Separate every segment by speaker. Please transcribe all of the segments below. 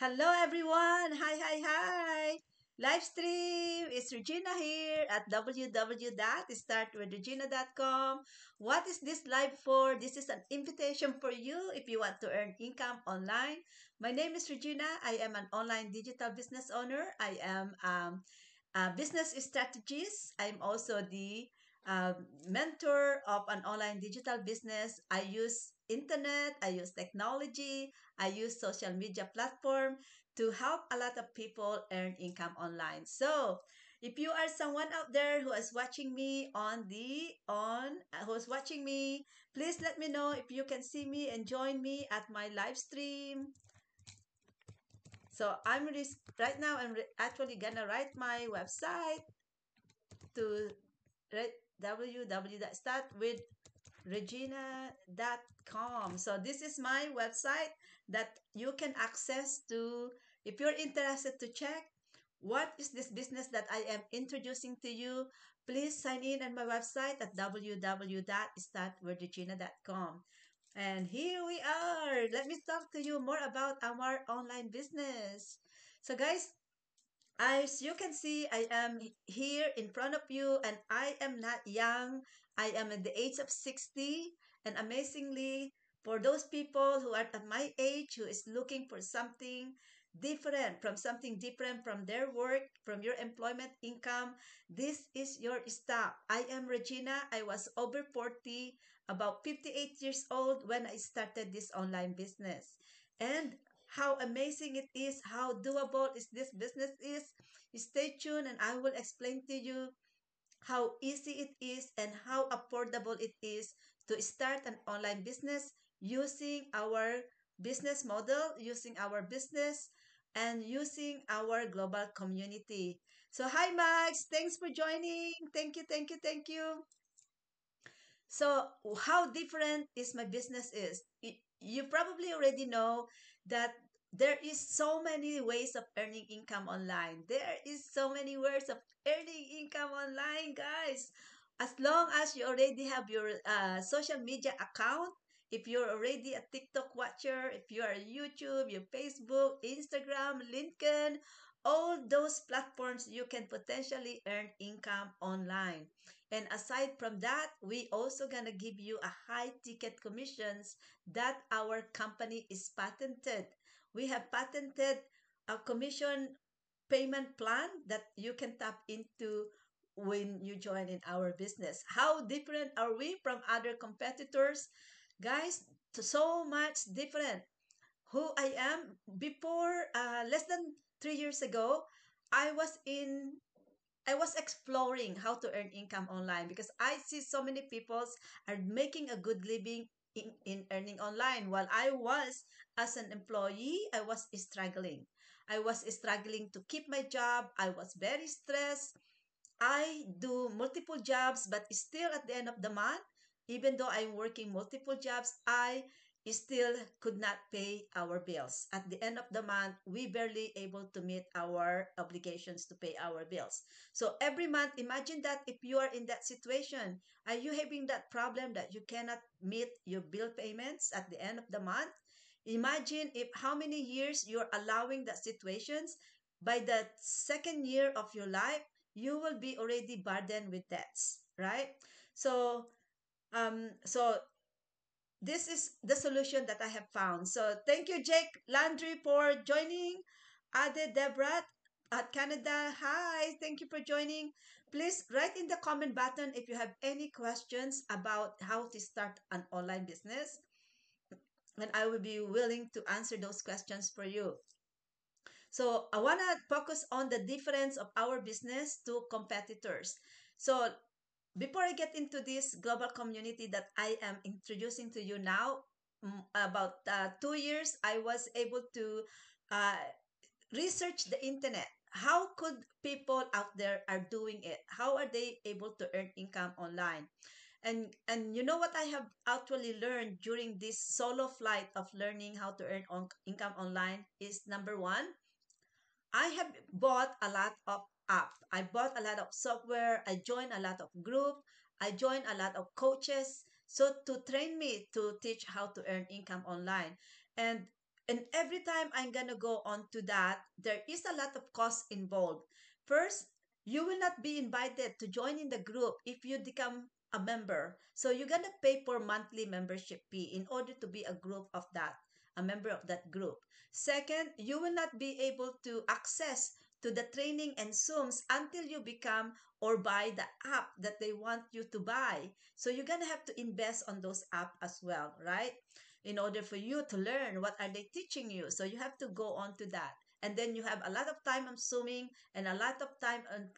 Speaker 1: Hello everyone! Hi, hi, hi! Live stream! It's Regina here at www.startwithregina.com. What is this live for? This is an invitation for you if you want to earn income online. My name is Regina. I am an online digital business owner. I am a business strategist. I'm also the mentor of an online digital business. I use internet, I use technology, I use social media platform to help a lot of people earn income online. So, if you are someone out there who is watching me who's watching me, please let me know if you can see me and join me at my live stream. So, right now actually gonna write my website to www.startwithregina.com. So this is my website that you can access to if you're interested to check what is this business that I am introducing to you. Please sign in on my website at www.startwithregina.com. And here we are. Let me talk to you more about our online business. So guys, as you can see, I am here in front of you and I am not young. I am at the age of 60. And amazingly, for those people who are at my age who is looking for something different from their work, from your employment income, this is your stop. I am Regina. I was over 40, about 58 years old when I started this online business. And how amazing it is, how doable is this business is. Stay tuned and I will explain to you how easy it is and how affordable it is to start an online business using our business model, using our business, and using our global community. So, hi, Max. Thanks for joining. Thank you, thank you, thank you. So, how different is my business is? You probably already know that there is so many ways of earning income online. There is so many ways of earning income online, guys. As long as you already have your social media account, if you're already a TikTok watcher, if you are YouTube, your Facebook, Instagram, LinkedIn, all those platforms, you can potentially earn income online. And aside from that, we also gonna give you a high ticket commissions that our company is patented. We have patented a commission payment plan that you can tap into when you join in our business. How different are we from other competitors? Guys, so much different. Who I am before less than 3 years ago, I was in I was exploring how to earn income online because I see so many people are making a good living in earning online. While I was as an employee, I was struggling. I was struggling to keep my job. I was very stressed. I do multiple jobs, but still at the end of the month, even though I'm working multiple jobs, I still could not pay our bills. At the end of the month, we barely able to meet our obligations to pay our bills. So every month, imagine that if you are in that situation, are you having that problem that you cannot meet your bill payments at the end of the month? Imagine if how many years you're allowing that situations. By the second year of your life, you will be already burdened with debts, right? So, so this is the solution that I have found. So thank you, Jake Landry, for joining. Ade Debrat at Canada, hi, thank you for joining. Please write in the comment button if you have any questions about how to start an online business, and I will be willing to answer those questions for you. So I want to focus on the difference of our business to competitors. So before I get into this global community that I am introducing to you now, about 2 years, I was able to uh, research the internet. How could people out there are doing it? How are they able to earn income online? And you know what I have actually learned during this solo flight of learning how to earn income online is number one, I have bought a lot of app. I bought a lot of software. I joined a lot of group. I joined a lot of coaches. So to train me to teach how to earn income online. And And every time I'm going to go on to that, there is a lot of cost involved. First, you will not be invited to join in the group if you become a member. So you're going to pay for monthly membership fee in order to be a group of that, a member of that group. Second, you will not be able to access to the training and Zooms until you become or buy the app that they want you to buy. So you're going to have to invest on those app as well, right? In order for you to learn what are they teaching you, so you have to go on to that, and then you have a lot of time on Zooming and a lot of time on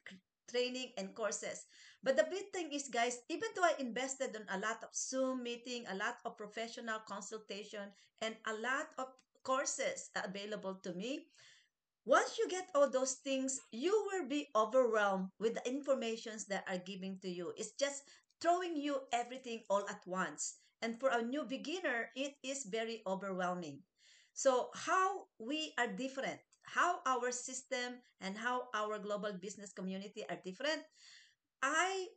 Speaker 1: training and courses. But the big thing is, guys, even though I invested on a lot of Zoom meeting, a lot of professional consultation, and a lot of courses available to me, once you get all those things, you will be overwhelmed with the informations that are giving to you. It's just throwing you everything all at once. And for a new beginner, it is very overwhelming. So, how we are different, how our system and how our global business community are different, I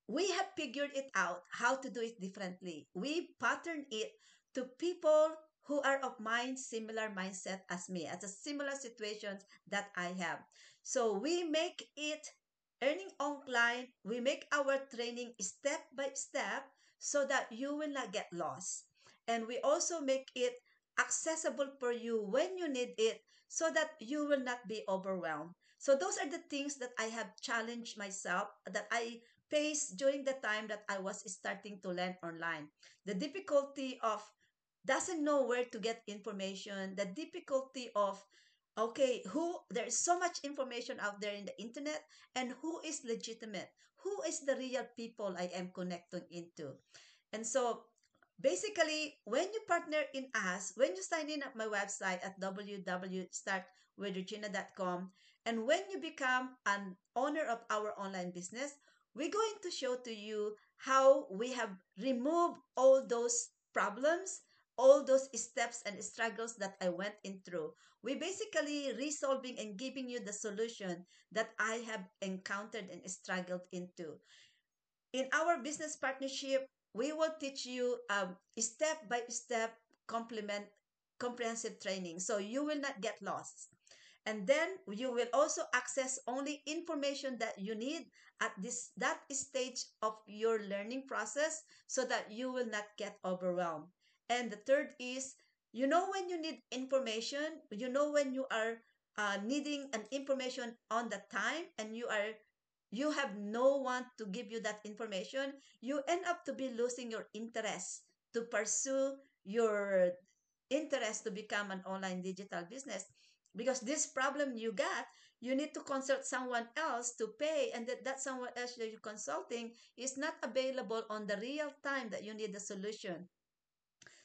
Speaker 1: we have figured it out how to do it differently. We pattern it to people who are of mind similar mindset as me, as a similar situations that I have. So we make it earning online. We make our training step by step so that you will not get lost. And we also make it accessible for you when you need it so that you will not be overwhelmed. So those are the things that I have challenged myself, that I faced during the time that I was starting to learn online. The difficulty of doesn't know where to get information, the difficulty of, okay, who there is so much information out there in the internet, and who is legitimate, who is the real people I am connecting into. And so basically, when you partner in us, when you sign in at my website at www.startwithregina.com, and when you become an owner of our online business, we're going to show to you how we have removed all those problems, all those steps and struggles that I went in through. We basically resolving and giving you the solution that I have encountered and struggled into. In our business partnership, we will teach you step by step complement comprehensive training, so you will not get lost. And then you will also access only information that you need at this that stage of your learning process, so that you will not get overwhelmed. And the third is, when you need information, when you are needing an information on the time, and you have no one to give you that information, you end up to be losing your interest to pursue your interest to become an online digital business. Because this problem you got, you need to consult someone else to pay, and that someone else that you're consulting is not available on the real time that you need the solution.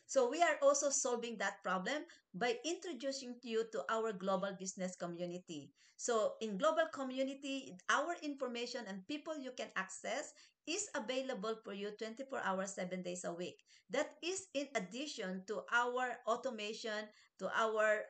Speaker 1: So we are also solving that problem by introducing you to our global business community. So in global community, our information and people you can access is available for you 24 hours, 7 days a week. That is in addition to our automation, to our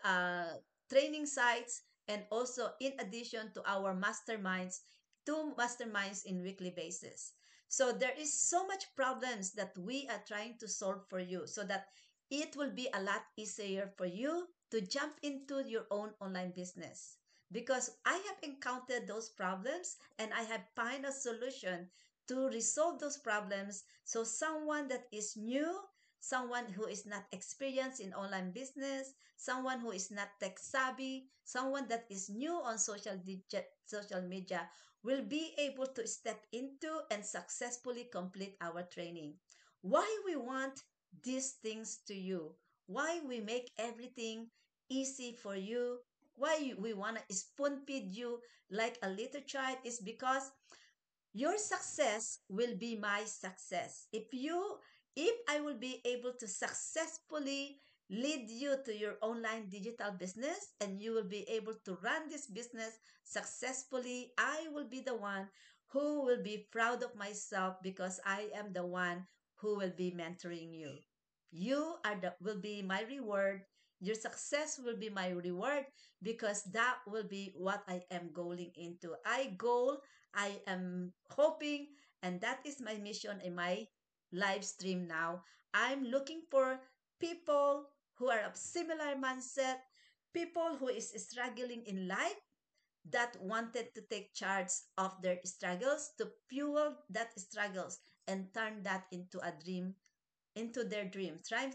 Speaker 1: training sites, and also in addition to our masterminds, two masterminds in weekly basis. So there is so much problems that we are trying to solve for you, so that it will be a lot easier for you to jump into your own online business. Because I have encountered those problems, and I have find a solution to resolve those problems. So someone that is new, someone who is not experienced in online business, someone who is not tech savvy, someone that is new on social media will be able to step into and successfully complete our training. Why we want these things to you? Why we make everything easy for you? Why we want to spoon feed you like a little child is because your success will be my success. If I will be able to successfully lead you to your online digital business, and you will be able to run this business successfully, I will be the one who will be proud of myself, because I am the one who will be mentoring you. You are the will be my reward. Your success will be my reward, because that will be what I am going into. I am hoping, and that is my mission in my live stream now. I'm looking for people who are of similar mindset, people who is struggling in life that wanted to take charge of their struggles to fuel that struggles and turn that into a dream, into their dream. Try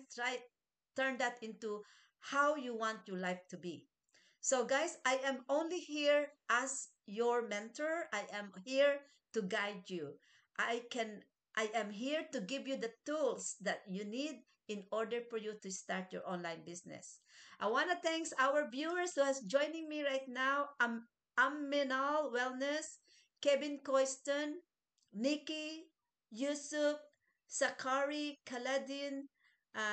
Speaker 1: turn that into how you want your life to be. So guys, I am only here as your mentor. I am here to guide you. I can I am here to give you the tools that you need in order for you to start your online business. I want to thank our viewers who is joining me right now. Aminal Wellness, Kevin Coyston, Nikki, Yusuf, Sakari, Kaladin.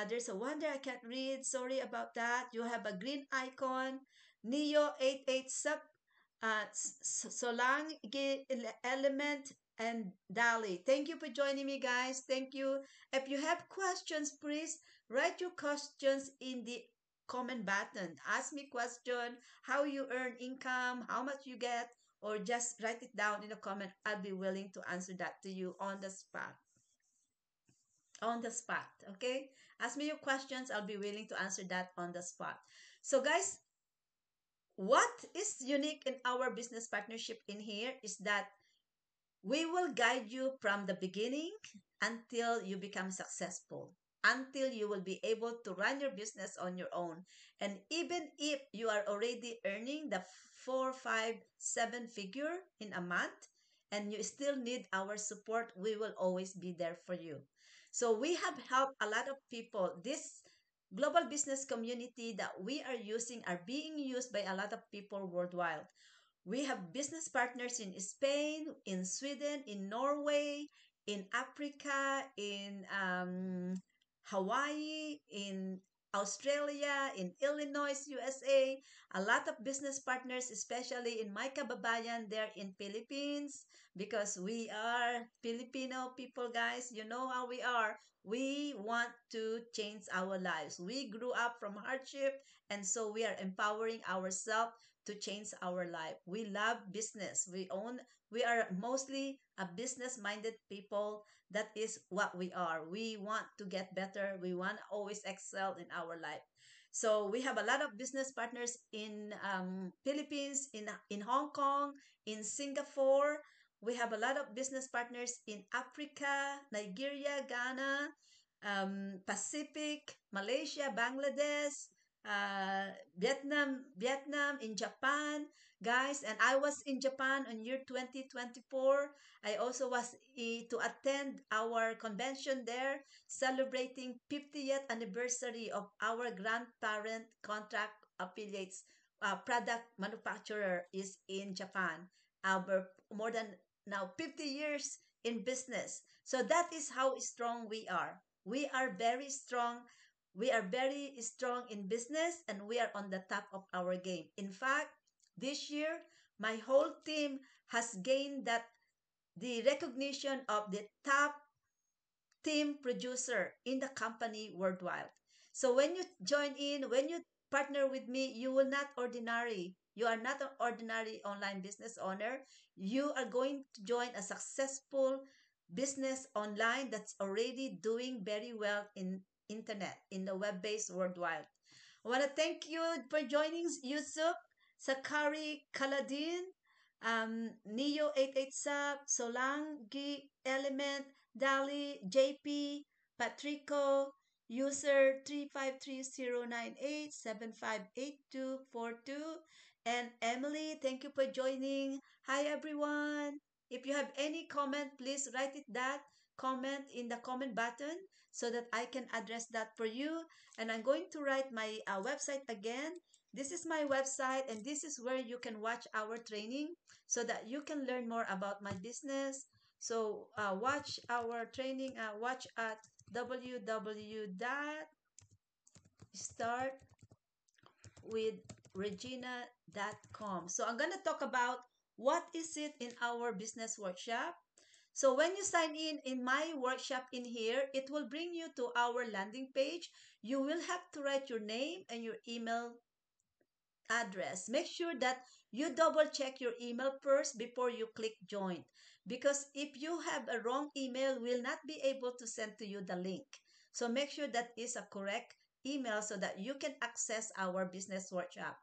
Speaker 1: There's a wonder I can't read. Sorry about that. You have a green icon. Neo 88 Sub, Solang Element, and Dali. Thank you for joining me, guys. Thank you. If you have questions, please write your questions in the comment button. Ask me question, how you earn income, how much you get, or just write it down in the comment. I'll be willing to answer that to you on the spot. On the spot, okay? Ask me your questions. I'll be willing to answer that on the spot. So, guys, what is unique in our business partnership in here is that we will guide you from the beginning until you become successful, until you will be able to run your business on your own. And even if you are already earning the four, five, seven figure in a month, and you still need our support, we will always be there for you. So we have helped a lot of people. This global business community that we are using are being used by a lot of people worldwide. We have business partners in Spain, in Sweden, in Norway, in Africa, in Hawaii, in Australia, in Illinois, USA. A lot of business partners, especially in my kababayan, there in Philippines, because we are Filipino people, guys. You know how we are. We want to change our lives. We grew up from hardship, and so we are empowering ourselves to change our life. We love business. We are mostly a business minded people. That is what we are. We want to get better. We want to always excel in our life. So we have a lot of business partners in Philippines, in Hong Kong, in Singapore. We have a lot of business partners in Africa, Nigeria, Ghana, Pacific, Malaysia, Bangladesh, Vietnam, in Japan, guys. And I was in Japan in year 2024. I also was to attend our convention there, celebrating 50th anniversary of our grandparent contract affiliates. Product manufacturer is in Japan. Our more than now 50 years in business. So that is how strong we are. We are very strong. We are very strong in business, and we are on the top of our game. In fact, this year, my whole team has gained that the recognition of the top team producer in the company worldwide. So when you join in, when you partner with me, you will not ordinary. You are not an ordinary online business owner. You are going to join a successful business online that's already doing very well in internet, in the web-based worldwide. I want to thank you for joining Yusuf, Sakari Kaladin, Neo 88 Sub, Solangi Element, Dali, JP, Patrico, user 3530987588242, and Emily. Thank you for joining. Hi everyone. If you have any comment, please write it that comment in the comment button so that I can address that for you. And I'm going to write my website again. This is my website, and this is where you can watch our training so that you can learn more about my business. So watch our training, watch at www.startwithregina.com. So I'm going to talk about what is it in our business workshop. So when you sign in my workshop in here, it will bring you to our landing page. You will have to write your name and your email address. Make sure that you double check your email first before you click join. Because if you have a wrong email, we'll not be able to send to you the link. So make sure that is a correct email so that you can access our business workshop.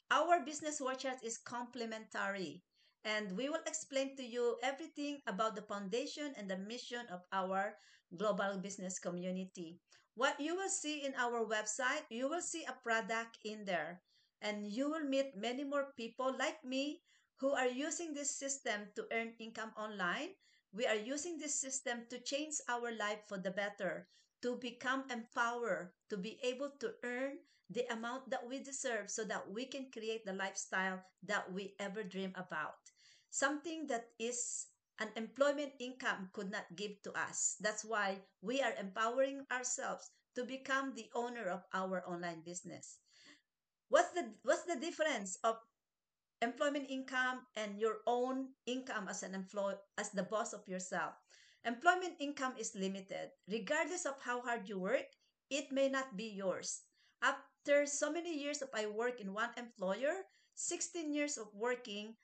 Speaker 1: Our business workshop is complimentary, and we will explain to you everything about the foundation and the mission of our global business community. What you will see in our website, you will see a product in there, and you will meet many more people like me who are using this system to earn income online. We are using this system to change our life for the better, to become empowered, to be able to earn the amount that we deserve so that we can create the lifestyle that we ever dream about. Something that is an employment income could not give to us. That's why we are empowering ourselves to become the owner of our online business. What's the difference of employment income and your own income as as the boss of yourself? Employment income is limited. Regardless of how hard you work, it may not be yours. After so many years of I work in one employer, 16 years of working,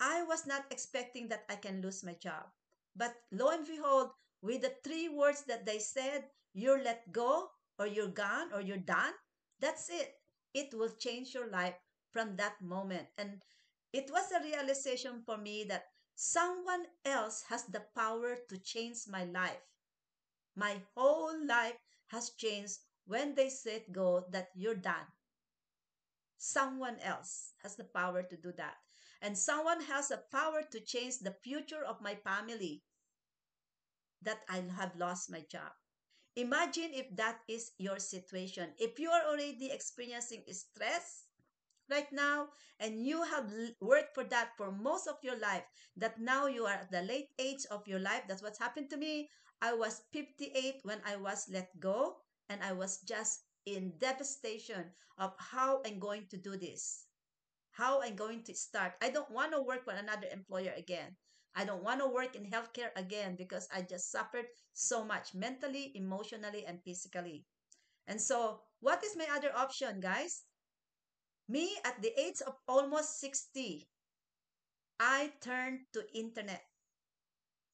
Speaker 1: I was not expecting that I can lose my job. But lo and behold, with the three words that they said, you're let go, or you're gone, or you're done, that's it. It will change your life from that moment. And it was a realization for me that someone else has the power to change my life. My whole life has changed when they said go, that you're done. Someone else has the power to do that. And someone has the power to change the future of my family, that I have lost my job. Imagine if that is your situation. If you are already experiencing stress right now and you have worked for that for most of your life, that now you are at the late age of your life. That's what's happened to me. I was 58 when I was let go, and I was just in devastation of how I'm going to do this, how I'm going to start. I don't want to work for another employer again. I don't want to work in healthcare again because I just suffered so much mentally, emotionally, and physically. And so, what is my other option, guys? Me, at the age of almost 60, I turned to internet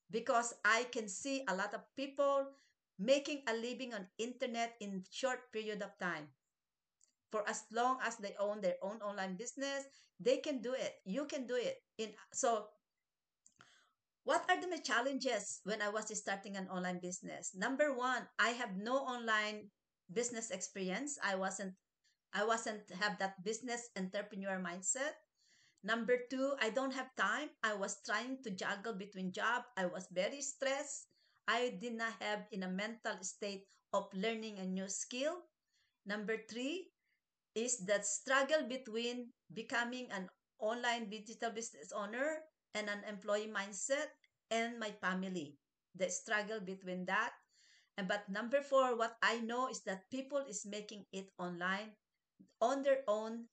Speaker 1: because I can see a lot of people making a living on internet in short period of time. For as long as they own their own online business, they can do it. You can do it. What are my challenges when I was starting an online business? Number one, I have no online business experience. I wasn't have that business entrepreneur mindset. Number two, I don't have time. I was trying to juggle between job. I was very stressed. I did not have in a mental state of learning a new skill. Number three is that struggle between becoming an online digital business owner and an employee mindset, and my family. The struggle between that. And but number four, what I know is that people is making it online on their own,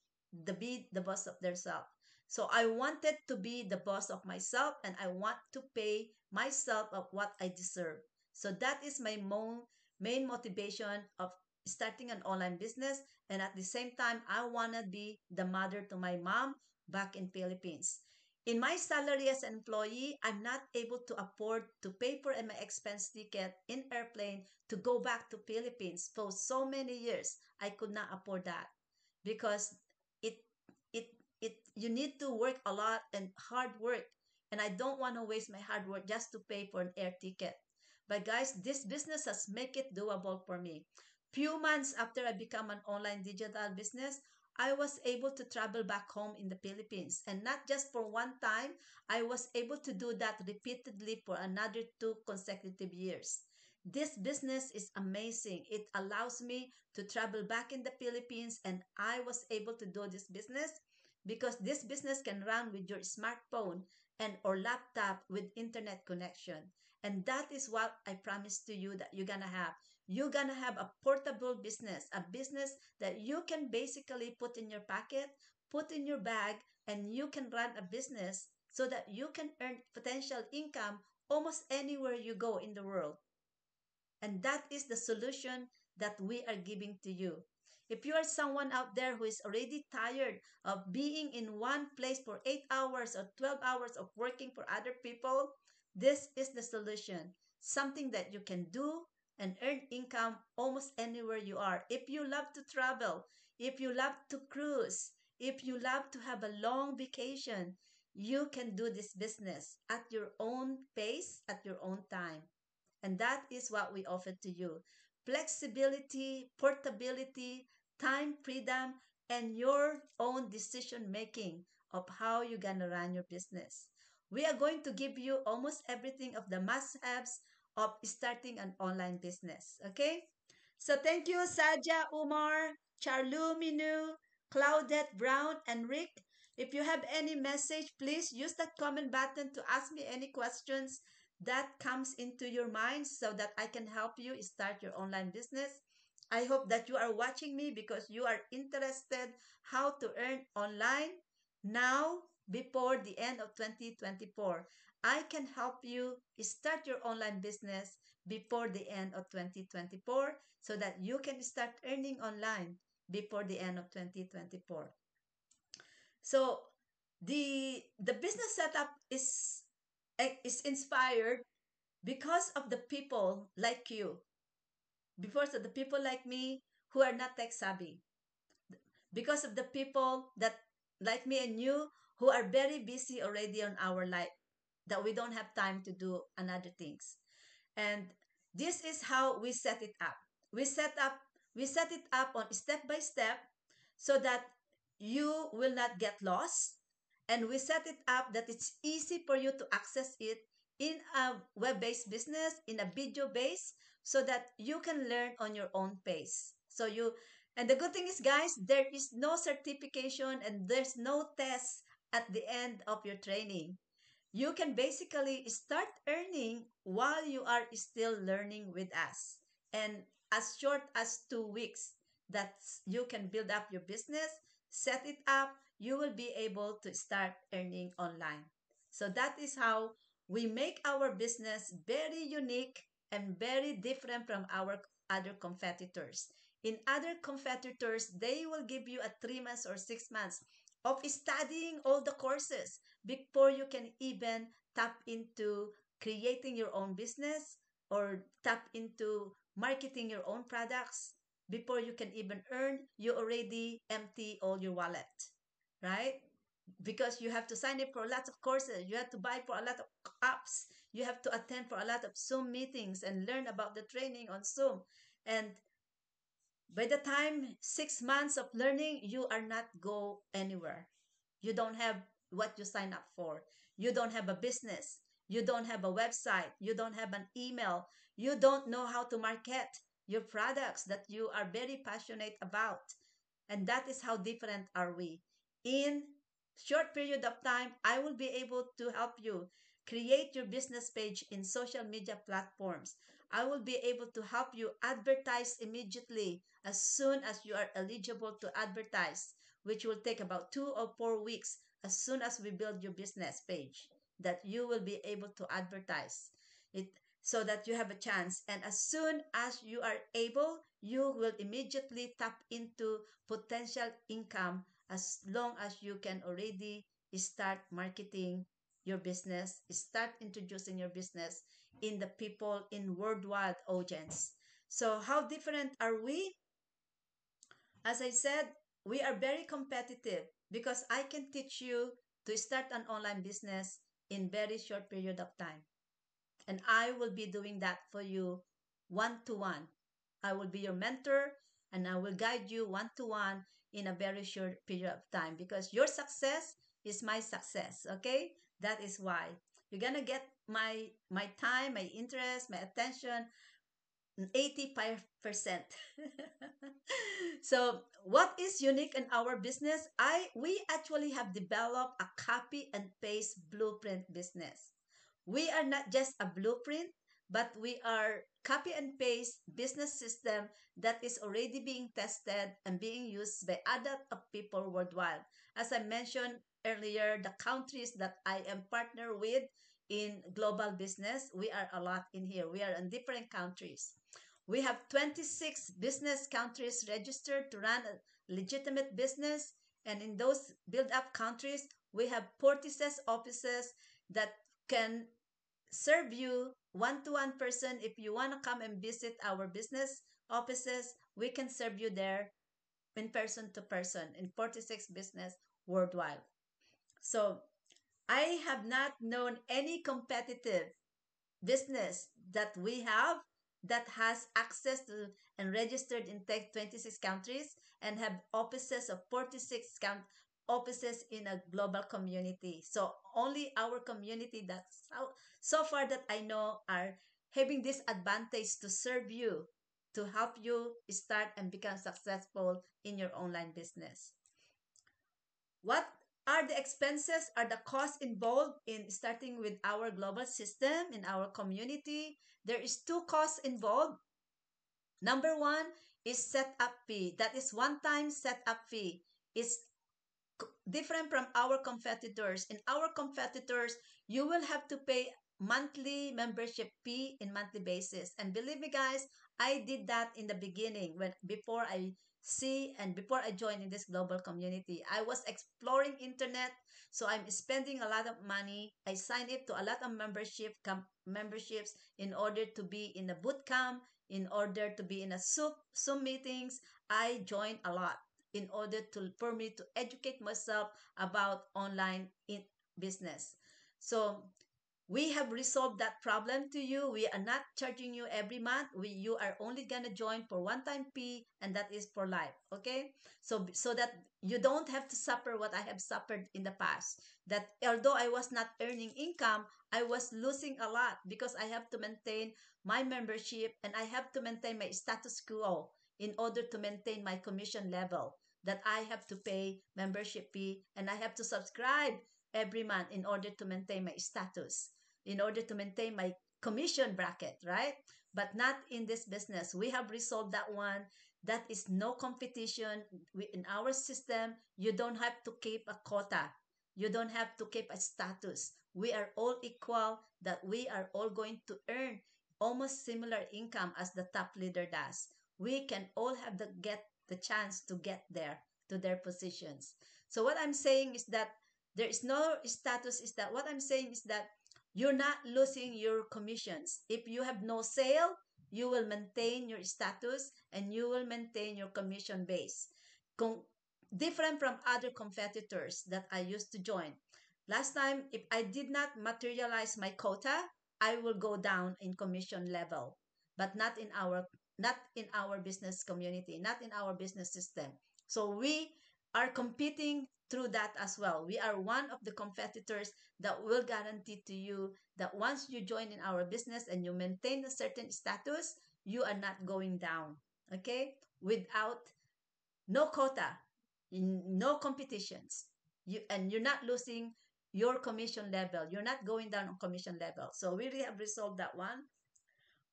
Speaker 1: to be the boss of themselves. So I wanted to be the boss of myself, and I want to pay myself of what I deserve. So that is my main motivation of starting an online business. And at the same time, I want to be the mother to my mom back in Philippines. In my salary as an employee, I'm not able to afford to pay for my expense ticket in airplane to go back to Philippines for so many years. I could not afford that because it it you need to work a lot and hard work, and I don't want to waste my hard work just to pay for an air ticket. But guys, this business has make it doable for me. Few months after I become an online digital business, I was able to travel back home in the Philippines, and not just for one time. I was able to do that repeatedly for another 2 consecutive years. This business is amazing. It allows me to travel back in the Philippines, and I was able to do this business because this business can run with your smartphone and or laptop with internet connection. And that is what I promise to you that you're gonna have. You're gonna have a portable business, a business that you can basically put in your pocket, put in your bag, and you can run a business so that you can earn potential income almost anywhere you go in the world. And that is the solution that we are giving to you. If you are someone out there who is already tired of being in one place for 8 hours or 12 hours of working for other people, this is the solution. Something that you can do and earn income almost anywhere you are. If you love to travel, if you love to cruise, if you love to have a long vacation, you can do this business at your own pace, at your own time. And that is what we offer to you: flexibility, portability, time freedom, and your own decision making of how you're going to run your business. We are going to give you almost everything of the must haves of starting an online business. Okay? So thank you, Saja, Umar, Charlu, Minu, Claudette, Brown, and Rick. If you have any message, please use that comment button to ask me any questions that comes into your mind so that I can help you start your online business. I hope that you are watching me because you are interested how to earn online now before the end of 2024. I can help you start your online business before the end of 2024 so that you can start earning online before the end of 2024. So the business setup is inspired because of the people like you, because of the people like me who are not tech savvy, because of the people that like me and you who are very busy already on our life, that we don't have time to do another things. And this is how we set it up. We set up we set it up on step by step so that you will not get lost, and we set it up that it's easy for you to access it in a web-based business, in a video base, so that you can learn on your own pace. And the good thing is, guys, there is no certification and there's no test at the end of your training. You can basically start earning while you are still learning with us. And as short as 2 weeks, that you can build up your business, set it up, you will be able to start earning online. So that is how we make our business very unique and very different from our other competitors. In other competitors, they will give you a 3 months or 6 months of studying all the courses before you can even tap into creating your own business or tap into marketing your own products. Before you can even earn, you already empty all your wallet, right? Because you have to sign up for a lot of courses, you have to buy for a lot of apps, you have to attend for a lot of Zoom meetings and learn about the training on Zoom. And by the time 6 months of learning, you are not go anywhere. You don't have what you sign up for. You don't have a business. You don't have a website. You don't have an email. You don't know how to market your products that you are very passionate about. And that is how different are we. In short period of time, I will be able to help you create your business page in social media platforms. I will be able to help you advertise immediately as soon as you are eligible to advertise, which will take about 2 or 4 weeks as soon as we build your business page, that you will be able to advertise it so that you have a chance. And as soon as you are able, you will immediately tap into potential income as long as you can already start marketing your business, start introducing your business in the people in worldwide audience. So how different are we? As I said, we are very competitive because I can teach you to start an online business in very short period of time. And I will be doing that for you one to one. I will be your mentor and I will guide you one to one in a very short period of time because your success is my success, okay? That is why you're going to get my time, my interest, my attention 85%. So, what is unique in our business? We actually have developed a copy and paste blueprint business. We are not just a blueprint, but we are copy and paste business system that is already being tested and being used by other people worldwide. As I mentioned earlier, the countries that I am partner with in global business, we are a lot in here. We are in different countries. We have 26 business countries registered to run a legitimate business. And in those built up countries, we have 46 offices that can serve you one-to-one person. If you want to come and visit our business offices, we can serve you there in person to person in 46 business worldwide. So I have not known any competitive business that we have that has access to and registered in 26 countries and have offices of 46 offices in a global community. So only our community that so far that I know are having this advantage to serve you, to help you start and become successful in your online business. What are the expenses, are the costs involved in starting with our global system in our community? There is two costs involved. Number one is setup fee. That is one-time setup fee. It's different from our competitors. In our competitors, you will have to pay monthly membership fee in monthly basis. And believe me, guys, I did that in the beginning when before I see and before I joined in this global community. I was exploring internet, so I'm spending a lot of money. I signed up to a lot of memberships in order to be in a boot camp, in order to be in a Zoom meetings. I joined a lot in order to for me to educate myself about online business. So we have resolved that problem to you. We are not charging you every month. You are only gonna join for one time fee, and that is for life. Okay, so that you don't have to suffer what I have suffered in the past. That although I was not earning income, I was losing a lot because I have to maintain my membership and I have to maintain my status quo in order to maintain my commission level. That I have to pay membership fee and I have to subscribe every month in order to maintain my status, in order to maintain my commission bracket, right? But not in this business. We have resolved that one. That is no competition. In our system, you don't have to keep a quota. You don't have to keep a status. We are all equal, that we are all going to earn almost similar income as the top leader does. We can all have get the chance to get there to their positions. So what I'm saying is that there is no status, is that what I'm saying is that you're not losing your commissions. If you have no sale, you will maintain your status and you will maintain your commission base. Com- Different from other competitors that I used to join. Last time, if I did not materialize my quota, I will go down in commission level, but not in our business community, not in our business system. So we are competing through that as well. We are one of the competitors that will guarantee to you that once you join in our business and you maintain a certain status, you are not going down. Okay? Without no quota, no competitions. You're not losing your commission level. You're not going down on commission level. So we really have resolved that one.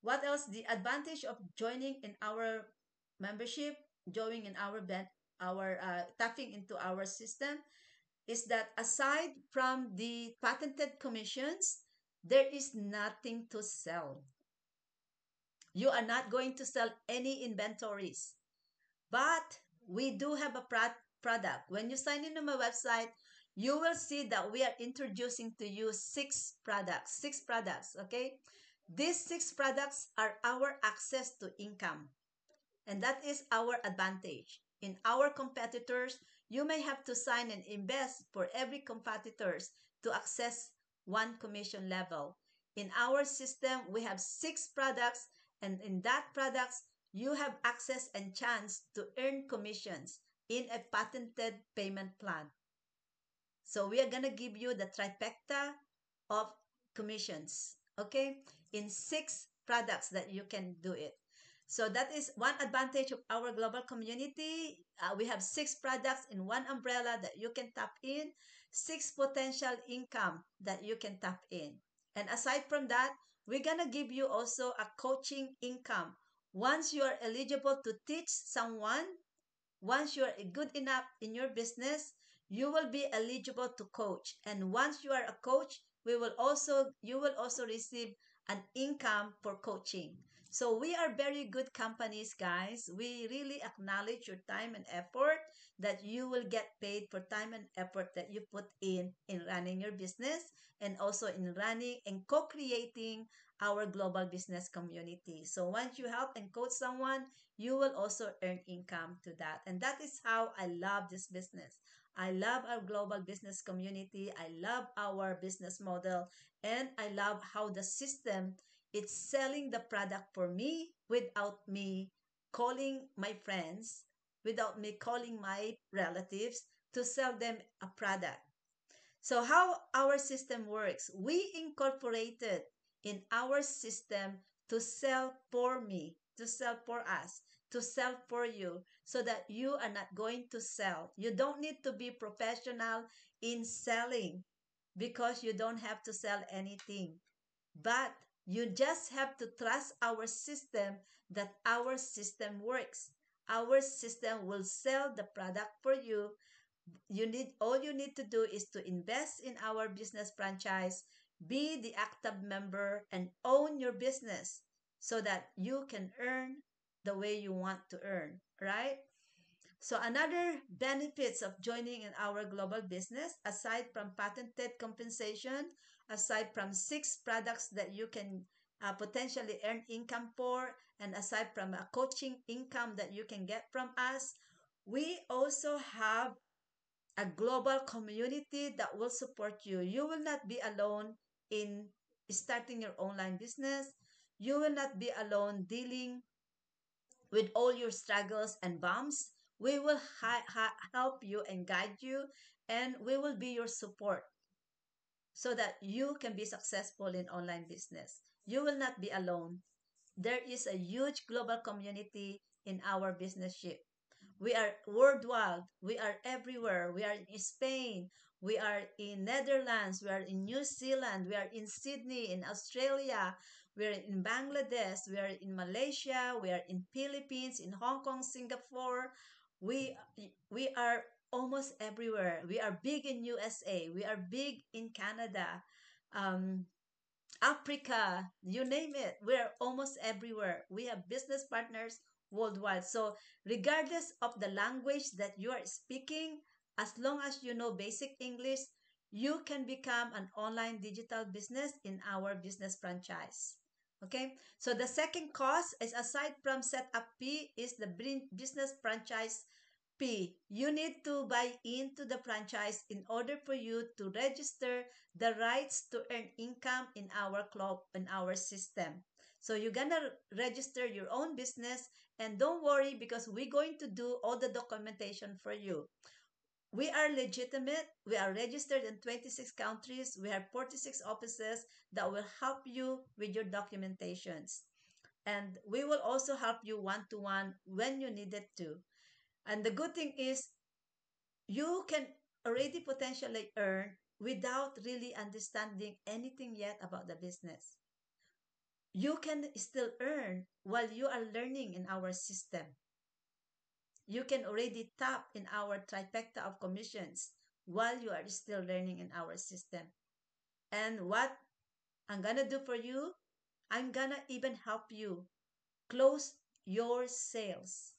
Speaker 1: What else? The advantage of joining in our membership, joining in our tapping into our system is that aside from the patented commissions, there is nothing to sell. You are not going to sell any inventories, but we do have a product. When you sign into my website, you will see that we are introducing to you six products, okay? These six products are our access to income. And that is our advantage. In our competitors, you may have to sign and invest for every competitors to access one commission level. In our system, we have six products, and in that products, you have access and chance to earn commissions in a patented payment plan. So we are going to give you the trifecta of commissions, okay, in six products that you can do it. So that is one advantage of our global community. We have six products in one umbrella that you can tap in, six potential income that you can tap in. And aside from that, we're going to give you also a coaching income. Once you are eligible to teach someone, once you are good enough in your business, you will be eligible to coach. And once you are a coach, you will also receive an income for coaching. So we are very good companies, guys. We really acknowledge your time and effort that you will get paid for time and effort that you put in running your business, and also in running and co-creating our global business community. So once you help and coach someone, you will also earn income to that. And that is how I love this business. I love our global business community. I love our business model. And I love how the system it's selling the product for me without me calling my friends, without me calling my relatives to sell them a product. So, how our system works, we incorporated in our system to sell for me, to sell for us, to sell for you, so that you are not going to sell. You don't need to be professional in selling because you don't have to sell anything. But you just have to trust our system that our system works. Our system will sell the product for you. All you need to do is to invest in our business franchise, be the active member, and own your business so that you can earn the way you want to earn, right? So another benefits of joining in our global business, aside from patented compensation, aside from six products that you can potentially earn income for, and aside from a coaching income that you can get from us, we also have a global community that will support you. You will not be alone in starting your online business. You will not be alone dealing with all your struggles and bumps. We will help you and guide you, and we will be your support so that you can be successful in online business. You will not be alone. There is a huge global community in our business ship. We are worldwide. We are everywhere. We are in Spain. We are in Netherlands. We are in New Zealand. We are in Sydney, in Australia. We are in Bangladesh. We are in Malaysia. We are in Philippines, in Hong Kong, Singapore. We we are almost everywhere. We are big in USA. We are big in Canada. Um, Africa, you name it. We're almost everywhere. We have business partners worldwide. So, regardless of the language that you are speaking, as long as you know basic English, you can become an online digital business in our business franchise. Okay, so the second cost is aside from setup fee is the business franchise P. You need to buy into the franchise in order for you to register the rights to earn income in our club, in our system. So you're gonna register your own business, and don't worry because we're going to do all the documentation for you. We are legitimate. We are registered in 26 countries. We have 46 offices that will help you with your documentations. And we will also help you one to one when you need it to. And the good thing is you can already potentially earn without really understanding anything yet about the business. You can still earn while you are learning in our system. You can already tap in our trifecta of commissions while you are still learning in our system. And what I'm gonna do for you, I'm gonna even help you close your sales.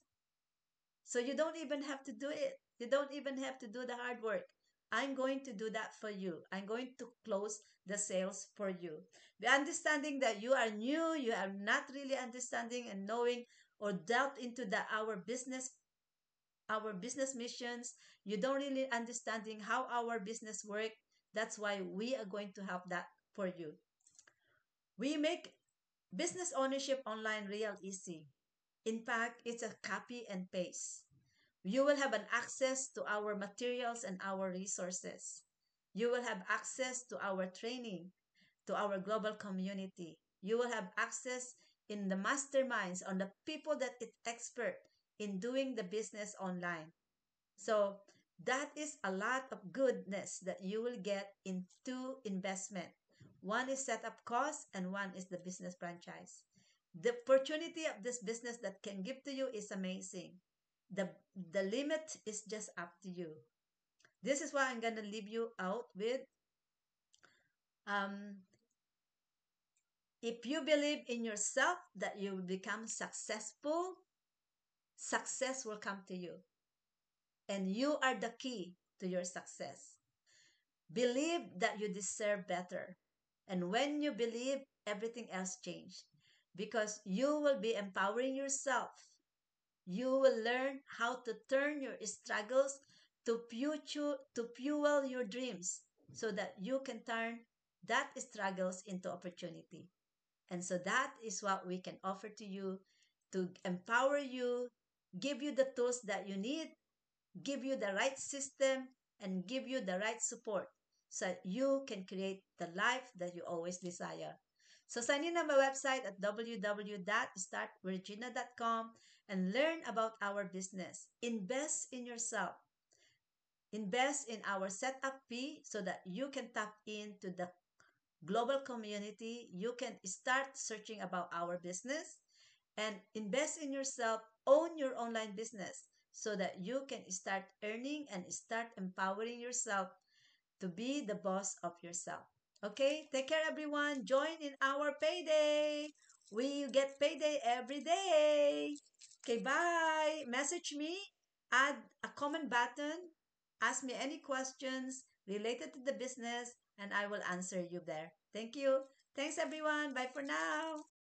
Speaker 1: So you don't even have to do it. You don't even have to do the hard work. I'm going to do that for you. I'm going to close the sales for you. The understanding that you are new, you are not really understanding and knowing or delved into our business missions. You don't really understanding how our business work. That's why we are going to help that for you. We make business ownership online real easy. In fact, it's a copy and paste. You will have an access to our materials and our resources. You will have access to our training, to our global community. You will have access in the masterminds on the people that is expert in doing the business online. So that is a lot of goodness that you will get in two investment. One is setup cost and one is the business franchise. The opportunity of this business that can give to you is amazing. The the limit is just up to you. This is why I'm gonna leave you out with um if you believe in yourself that you will become successful, success will come to you. and you are the key to your success. Believe that you deserve better. And when you believe, everything else changes because you will be empowering yourself. You will learn how to turn your struggles to fuel your dreams so that you can turn that struggles into opportunity. And so that is what we can offer to you to empower you, give you the tools that you need, give you the right system, and give you the right support so that you can create the life that you always desire. So sign in on my website at www.startvirginia.com and learn about our business. Invest in yourself. Invest in our setup fee so that you can tap into the global community. You can start searching about our business and invest in yourself, own your online business so that you can start earning and start empowering yourself to be the boss of yourself. Okay, take care, everyone. Join in our payday. We get payday every day. Okay, bye. Message me, add a comment button, ask me any questions related to the business, and I will answer you there. Thank you. Thanks, everyone. Bye for now.